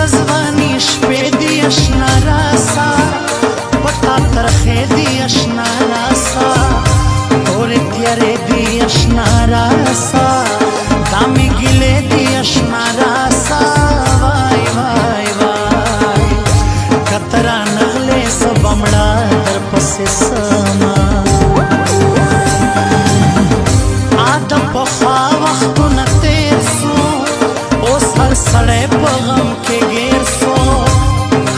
دزوانی شپې دی اشنا راسا پتا ترخې دی اشنا راسا تورې تیارې دی اشنا راسا دامې ګلې دی اشنا راسا وای وای وای کترا نغلې سبمړه در پسې سما آدم پخوا وختونه تیر سو اوس هر سړی په غم کې ګیر سو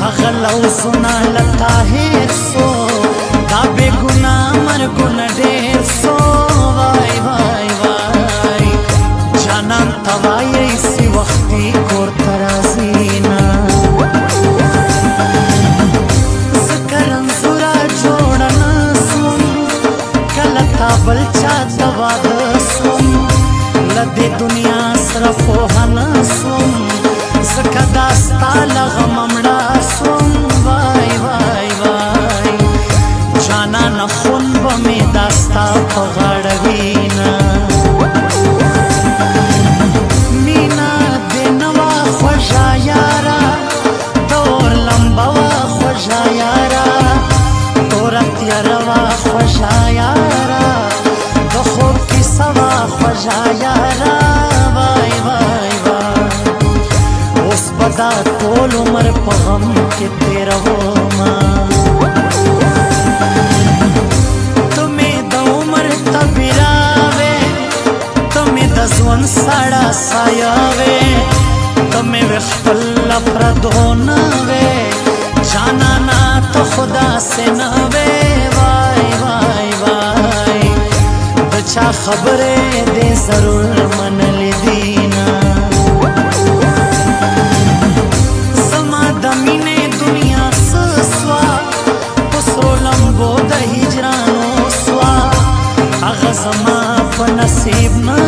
هغه لوظونه له تا هېر سو دا بېګناه مرګونه ډېر سو وای وای وای جانان ته وایئ سی وختي کور ته راځي نه ځکه رنځوره جوړه نه سوم کله تا بل چا ته واده سوم له دې دنیا سره پوهه نه سوم ځکه دا ستا له غمه مړه سوم وای وای وای جانانه خون به مې دا ستا په غاړه وي نه مینه دې نه وه خوږه یاره د اور لمبه وه خوږه یاره توره تیاره وه خوږه یاره د خوب کیسه وه خوږه یاره وای وای وای اوس به دا ټول عمر په غم کې تېرومه ته مې د عمر تبیراوې ته مې د ژوند سړه سایه وې ته مې وې خپل له پردو نه وې جانانه ته خو داسې نه وې وای وای وای د چا خبرې دې ضرور منلې دي نه زما د مینې دنیا څه سوه په سرو لمبو د هجرانو سوه هغه زما په نصیب نه